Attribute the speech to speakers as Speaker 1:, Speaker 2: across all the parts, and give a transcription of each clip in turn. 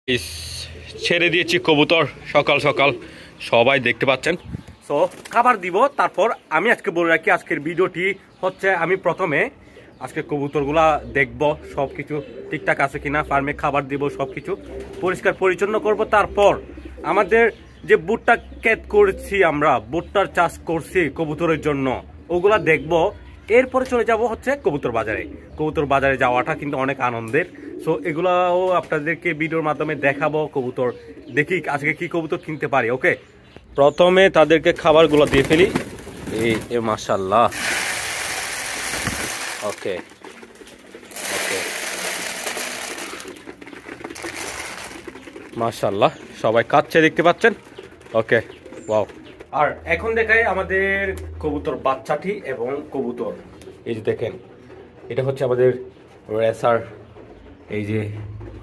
Speaker 1: ইস, ছেড়ে দিয়েছি কবুতর সকাল সকাল, সবাই দেখতে পাচ্ছেন। সো খাবার দিব, তারপর আমি আজকে বলে রাখি আজকের ভিডিওটি হচ্ছে আমি প্রথমে আজকে কবুতরগুলা দেখব সব কিছু ঠিকঠাক আছে কিনা, ফার্মে খাবার দিব, সব কিছু পরিষ্কার পরিচ্ছন্ন করব। তারপর আমাদের যে বুটটা ক্ষেত করছি, আমরা বুটটার চাষ করছি কবুতরের জন্য, ওগুলা দেখব। এরপরে চলে যাব হচ্ছে কবুতর বাজারে। কবুতর বাজারে যাওয়াটা কিন্তু অনেক আনন্দের। সো এগুলাও আপনাদেরকে ভিডিওর মাধ্যমে দেখাবো। কবুতর দেখি আজকে কি কবুতর কিনতে পারি। ওকে, প্রথমে তাদেরকে খাবারগুলো দিয়ে ফেলি। এই মাশাআল্লাহ। ওকে ওকে, মাশাআল্লাহ সবাই খাচ্ছে, দেখতে পাচ্ছেন। ওকে, ওয়াও। আর এখন দেখাই আমাদের কবুতর বাচ্চাটি এবং কবুতর। এই যে দেখেন, এটা হচ্ছে আমাদের রেসার। এই যে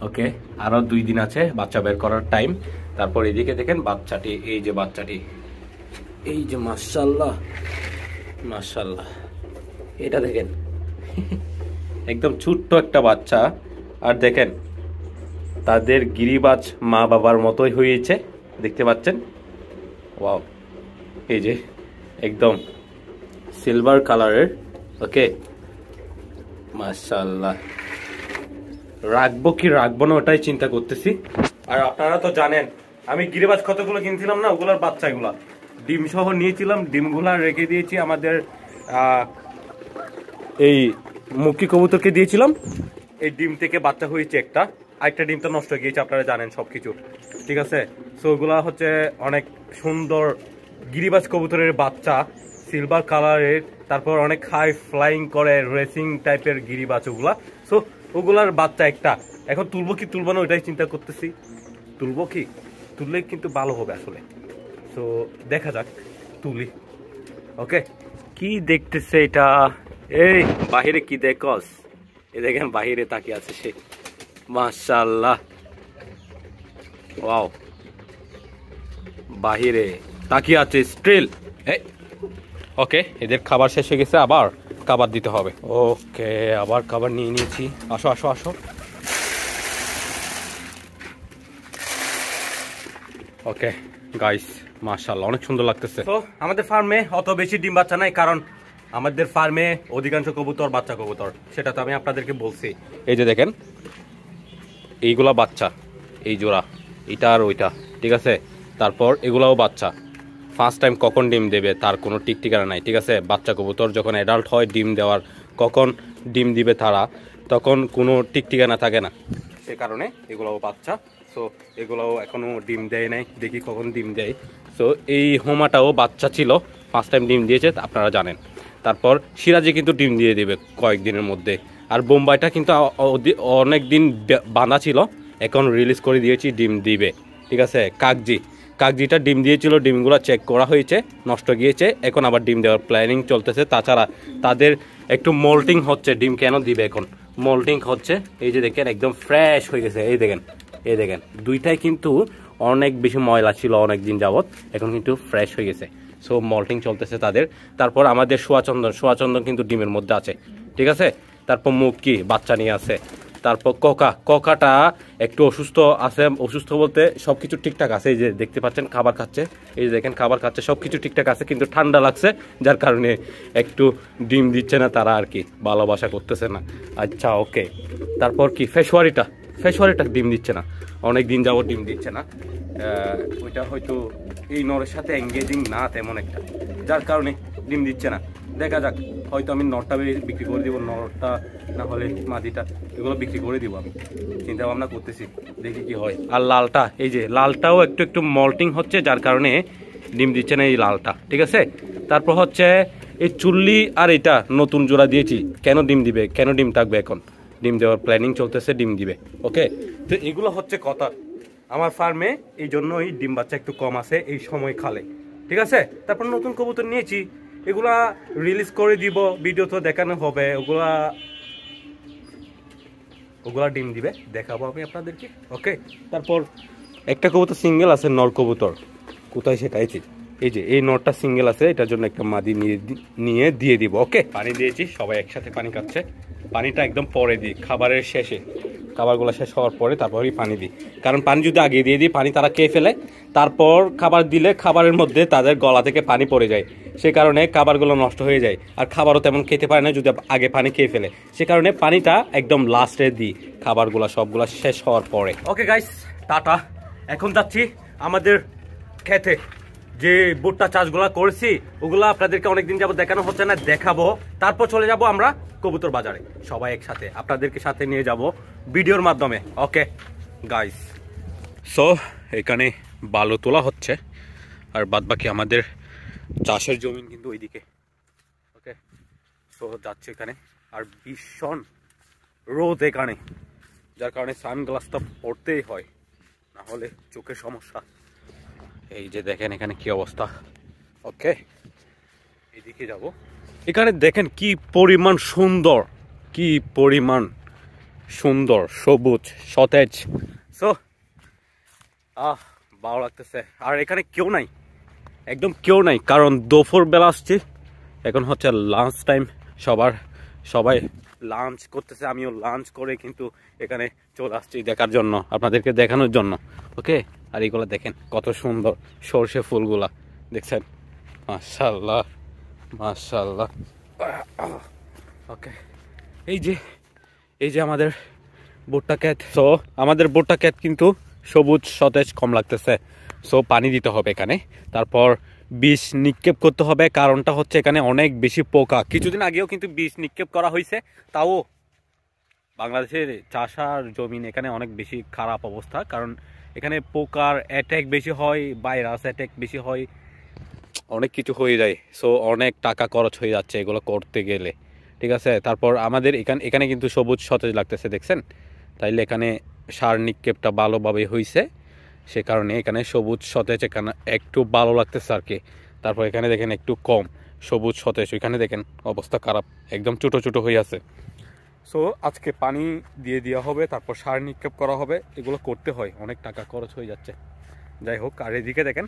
Speaker 1: ওকে, আরো 2 দিন আছে বাচ্চা বের করার টাইম। তারপর এইদিকে দেখেন বাচ্চাটি, এই যে বাচ্চাটি, এই যে মাশাআল্লাহ মাশাআল্লাহ, এটা দেখেন একদম ছোট্ট একটা বাচ্চা। আর দেখেন তাদের গিরিবাজ মা বাবার মতোই হয়েছে, দেখতে পাচ্ছেন। ওয়াও, এই যে একদম সিলভার কালারের। ওকে, মাশাআল্লাহ। রাখবো কি রাখবো না ওটাই চিন্তা করতেছি। আর আপনারা তো জানেন আমি গিরিবাজ কতগুলো কিনছিলাম না, ওগুলোর বাচ্চাগুলা ডিম সহ নিয়েছিলাম, ডিমগুলা রেখে দিয়েছি। আমাদের এই মুখী কবুতরকে দিয়েছিলাম, এই ডিম থেকে বাচ্চা হয়েছে একটা, আরেকটা ডিম তো নষ্ট হয়ে গিয়েছে, আপনারা জানেন সবকিছু, ঠিক আছে। সো ওগুলা হচ্ছে অনেক সুন্দর গিরিবাজ কবুতরের বাচ্চা, সিলভার কালারের। তারপর অনেক হাই ফ্লাইং করে, রেসিং টাইপের গিরিবাজ ওগুলা। সো ওগুলার বাচ্চা একটা। এখন তুলবো কি তুলবো না ওইটাই চিন্তা করতেছি। তুলবো কি, তুললে কিন্তু ভালো হবে আসলে। সো দেখা যাক, তুলি। ওকে, কি দেখতেছে এটা? এই বাহিরে কি দেখস? এই দেখেন বাহিরে তাকিয়ে আছে সে, মাশাআল্লাহ। ওয়াও, বাহিরে তাকিয়ে আছে স্টিল। ওকে, এদের খাবার শেষ হয়ে গেছে, আবার খাবার দিতে হবে। ওকে, আবার খাবার নিয়ে নিয়েছি। আসো আসো আসো। ওকে গাইস, মাশাআল্লাহ অনেক সুন্দর লাগতেছে। তো আমাদের ফার্মে অত বেশি ডিম বাচ্চা নাই, কারণ আমাদের ফার্মে অধিকাংশ কবুতর বাচ্চা কবুতর, সেটা তো আমি আপনাদেরকে বলছি। এই যে দেখেন এইগুলা বাচ্চা, এই জোড়া, এটা আর ওইটা, ঠিক আছে। তারপর এগুলাও বাচ্চা। ফার্স্ট টাইম কখন ডিম দেবে তার কোনো ঠিক ঠিকানা নাই, ঠিক আছে। বাচ্চা কবুতর যখন অ্যাডাল্ট হয় ডিম দেওয়ার, কখন ডিম দিবে তারা, তখন কোনো ঠিক ঠিকানা থাকে না, সে কারণে এগুলোও বাচ্চা। সো এগুলোও এখনও ডিম দেয় নাই, দেখি কখন ডিম দেয়। সো এই হোমাটাও বাচ্চা ছিল, ফার্স্ট টাইম ডিম দিয়েছে, আপনারা জানেন। তারপর সিরাজি কিন্তু ডিম দিয়ে দেবে কয়েকদিনের মধ্যে। আর বোম্বাইটা কিন্তু অনেক দিন বাঁধা ছিল, এখন রিলিজ করে দিয়েছি, ডিম দিবে, ঠিক আছে। কাকজিটা ডিম দিয়েছিল, ডিমগুলো চেক করা হয়েছে, নষ্ট গিয়েছে, এখন আবার ডিম দেওয়ার প্ল্যানিং চলতেছে। তাছাড়া তাদের একটু মোল্টিং হচ্ছে, ডিম কেন দিবে এখন, মোল্টিং হচ্ছে। এই যে দেখেন একদম ফ্রেশ হয়ে গেছে, এই দেখেন, এই দেখেন দুইটাই কিন্তু অনেক বেশি ময়লা ছিল অনেক দিন যাবত, এখন কিন্তু ফ্রেশ হয়ে গেছে। সো মোল্টিং চলতেছে তাদের। তারপর আমাদের সোয়াচন্দন কিন্তু ডিমের মধ্যে আছে, ঠিক আছে। তারপর মুক্কি বাচ্চা নিয়ে আছে। তারপর ককাটা একটু অসুস্থ আছে, অসুস্থ বলতে সব কিছু ঠিকঠাক আছে। এই যে দেখতে পাচ্ছেন খাবার খাচ্ছে, এই যে দেখেন খাবার খাচ্ছে, সব কিছু ঠিকঠাক আছে, কিন্তু ঠান্ডা লাগছে যার কারণে একটু ডিম দিচ্ছে না তারা, আর কি ভালোবাসা করতেছে না। আচ্ছা ওকে, তারপর কি ফেসওয়ারিটা ডিম দিচ্ছে না, অনেক দিন যাবো ডিম দিচ্ছে না। ওইটা হয়তো এই নরের সাথে এঙ্গেজিং না তেমন একটা, যার কারণে ডিম দিচ্ছে না। দেখা যাক, হয়তো আমি নরটা বিক্রি করে দিব, নরটা না হলে মাদিটা, এগুলো বিক্রি করে দিব, আমি চিন্তা ভাবনা করতেছি, দেখি কি হয়। আর লালটা, এই যে লালটাও একটু একটু মল্টিং হচ্ছে, যার কারণে ডিম দিচ্ছে না এই লালটা, ঠিক আছে। তারপর হচ্ছে এই চুল্লি আর এটা নতুন জোড়া দিয়েছি, কেন ডিম দিবে, কেন ডিম থাকবে, এখন ডিম দেওয়ার প্ল্যানিং চলতেছে, ডিম দিবে। ওকে, তো এগুলো হচ্ছে কথা আমার ফার্মে, এই জন্যই ডিম বাচ্চা একটু কম আছে এই সময় খালে, ঠিক আছে। তারপর নতুন কবুতর নিয়েছি, এগুলা রিলিজ করে দিব, ভিডিও তো দেখানো হবে, ওগুলা ডিম দিবে, দেখাবো আমি আপনাদেরকে। ওকে, তারপর একটা কবুতর সিঙ্গেল আছে, নর কবুতর, কোথায় সেটাইছি, এই যে এই নরটা সিঙ্গেল আছে, এটার জন্য একটা মাদি নিয়ে দিয়ে দিব। ওকে, পানি দিয়েছি, সবাই একসাথে পানি খাচ্ছে, পানিটা একদম পরে দিই, খাবারের শেষে, খাবারগুলো শেষ হওয়ার পরে তারপরই পানি দিই, কারণ পানি যদি আগে দিয়ে দিই পানি তারা খেয়ে ফেলে, তারপর খাবার দিলে খাবারের মধ্যে তাদের গলা থেকে পানি পড়ে যায়, সে কারণে খাবারগুলো নষ্ট হয়ে যায়, আর খাবারও তেমন খেতে পারে না যদি আগে পানি খেয়ে ফেলে, সে কারণে পানিটা একদম লাস্টে দিই খাবারগুলো সবগুলো শেষ হওয়ার পরে। Okay guys, tata. এখন যাচ্ছি আমাদের খেতে, যে ভুট্টা চাষগুলো করেছি ওগুলো আপনাদেরকে অনেকদিন যাবো দেখানো হচ্ছে না, দেখাবো। তারপর চলে যাব আমরা কবুতর বাজারে, সবাই একসাথে আপনাদেরকে সাথে নিয়ে যাব ভিডিওর মাধ্যমে। ওকে গাইস, সো এখানে বালু তোলা হচ্ছে, আর বাদ বাকি আমাদের চাষের জমি কিন্তু ওইদিকে। ওকে, সো যাচ্ছে এখানে, আর ভীষণ রোদ এখানে, যার কারণে সানগ্লাসটা পরতেই হয়, না হলে চোখের সমস্যা। এই যে দেখেন এখানে কি অবস্থা। ওকে, এদিকে যাব। এখানে দেখেন কি পরিমাণ সুন্দর, কি পরিমাণ সুন্দর, সবুজ সতেজ। সো ভালো লাগতেছে, আর এখানে কেউ নাই, একদম কেউ নাই, কারণ দুপুর বেলা আসছি, এখন হচ্ছে লাঞ্চ টাইম, সবাই লাঞ্চ করতেছে, আমিও লাঞ্চ করে কিন্তু এখানে চলে আসছি দেখার জন্য, আপনাদেরকে দেখানোর জন্য। ওকে, আর এইগুলো দেখেন কত সুন্দর সর্ষে ফুলগুলা, দেখছেন? মাশাআল্লাহ মাশাআল্লাহ। ওকে, এই যে আমাদের ভুট্টা ক্ষেত। সো আমাদের ভুট্টা ক্ষেত কিন্তু সবুজ সতেজ কম লাগতেছে, সো পানি দিতে হবে এখানে, তারপর বীজ নিক্ষেপ করতে হবে, কারণটা হচ্ছে এখানে অনেক বেশি পোকা। কিছুদিন আগেও কিন্তু বীজ নিক্ষেপ করা হয়েছে, তাও বাংলাদেশের চাষার জমিন এখানে অনেক বেশি খারাপ অবস্থা, কারণ এখানে পোকার অ্যাটাক বেশি হয়, ভাইরাস অ্যাটাক বেশি হয়, অনেক কিছু হয়ে যায়। সো অনেক টাকা খরচ হয়ে যাচ্ছে এগুলো করতে গেলে, ঠিক আছে? তারপর আমাদের এখানে কিন্তু সবুজ সতেজ লাগতেছে, দেখছেন? তাইলে এখানে সার নিক্ষেপটা ভালোভাবে হয়েছে, সে কারণে এখানে সবুজ সতেজ এখানে একটু ভালো লাগতেছে আর কি। তারপর এখানে দেখেন একটু কম সবুজ সতেজ, ওইখানে দেখেন অবস্থা খারাপ, একদম ছোটো ছোটো হয়ে আছে। সো আজকে পানি দিয়ে দেওয়া হবে, তারপর সার নিক্ষেপ করা হবে, এগুলো করতে হয়, অনেক টাকা খরচ হয়ে যাচ্ছে। যাই হোক, আর এদিকে দেখেন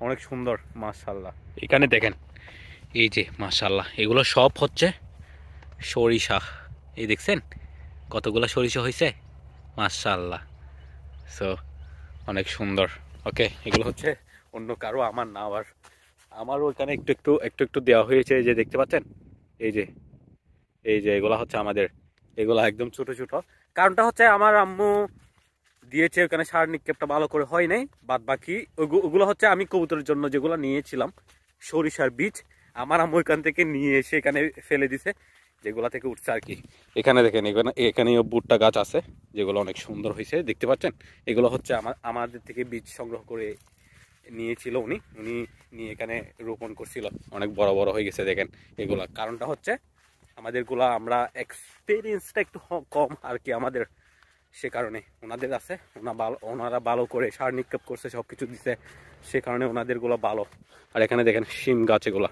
Speaker 1: অনেক সুন্দর, মাশাআল্লাহ। এখানে দেখেন এই যে মাশাআল্লাহ, এগুলো সব হচ্ছে সরিষা, এই দেখছেন কতগুলো সরিষা হয়েছে, মাশাআল্লাহ। সো অনেক সুন্দর। ওকে, এগুলো হচ্ছে অন্য কারো, আমার না, আবার আমারও ওইখানে একটু একটু দেওয়া হয়েছে, যে দেখতে পাচ্ছেন এই যে এগুলা হচ্ছে আমাদের, এগুলা একদম ছোট ছোট, কারণটা হচ্ছে আমার আম্মু দিয়েছে, ওখানে সার নিক্ষেপটা ভালো করে হয় নাই, বাদ বাকি ওগুলো হচ্ছে আমি কবুতরের জন্য যেগুলো নিয়েছিলাম সরিষার বীজ, আমার আম্মু ওইখান থেকে নিয়ে এসে এখানে ফেলে দিছে, যেগুলা থেকে উঠছে আর কি। এখানে দেখেন এখানেও ভুট্টা গাছ আছে, যেগুলো অনেক সুন্দর হয়েছে, দেখতে পাচ্ছেন? এগুলো হচ্ছে আমাদের থেকে বীজ সংগ্রহ করে নিয়েছিল উনি নিয়ে এখানে রোপণ করছিল, অনেক বড় বড় হয়ে গেছে দেখেন এগুলা। কারণটা হচ্ছে আমাদেরগুলা আমরা এক্সপিরিয়েন্সটা একটু কম আর কি আমাদের, সে কারণে ওনাদের আছে, ওনারা ভালো করে সার নিক্ষেপ করছে, সব কিছু দিছে, সে কারণে ওনাদেরগুলো ভালো। আর এখানে দেখেন শিম গাছ, এগুলা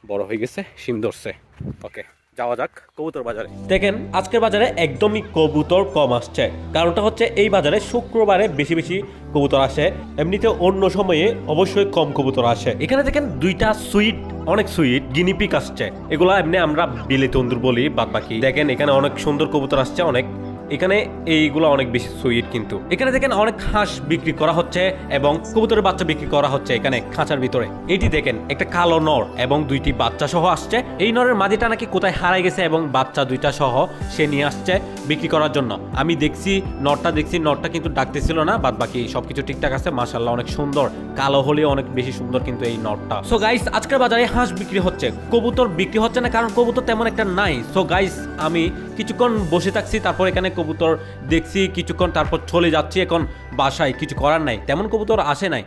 Speaker 1: বড় হয়ে গেছে, শিম ধরছে। ওকে, যাওয়া যাক কবুতর বাজারে।
Speaker 2: দেখেন আজকের বাজারে একদমই কবুতর কম আসছে, কারণটা হচ্ছে এই বাজারে শুক্রবারে বেশি বেশি কবুতর আসে, এমনিতে অন্য সময়ে অবশ্যই কম কবুতর আসে। এখানে দেখেন দুইটা সুইট, অনেক সুইট গিনিপিক আসছে, এগুলা এমনি আমরা বিলে তন্দুর বলি, বাদ বাকি দেখেন এখানে অনেক সুন্দর কবুতর আসছে, অনেক এখানে এইগুলো অনেক বেশি সুইট। কিন্তু এখানে দেখেন অনেক হাঁস বিক্রি করা হচ্ছে এবং কবুতরের বাচ্চা বিক্রি করা হচ্ছে এখানে খাঁচার ভিতরে। এটি দেখেন একটা কালো নর এবং দুইটি বাচ্চা সহ আসছে, এই নরের মাদিটা নাকি কোথায় হারাই গেছে এবং বাচ্চা দুইটা সহ সে নিয়ে আসছে বিক্রি করার জন্য। আমি দেখছি নরটা কিন্তু ডাকতেছিল না, বাদ বাকি সবকিছু ঠিকঠাক আছে, মাশাআল্লাহ অনেক সুন্দর, কালো হলেও অনেক বেশি সুন্দর কিন্তু এই নরটা। সো গাইস, আজকের বাজারে হাঁস বিক্রি হচ্ছে, কবুতর বিক্রি হচ্ছে না, কারণ কবুতর তেমন একটা নাই। সো গাইস, আমি কিছুক্ষণ বসে থাকছি, তারপর এখানে কবুতর দেখছি কিছুক্ষণ, তারপর চলে যাচ্ছি এখন বাসায়, কিছু করার নাই, তেমন কবুতর আসে নাই।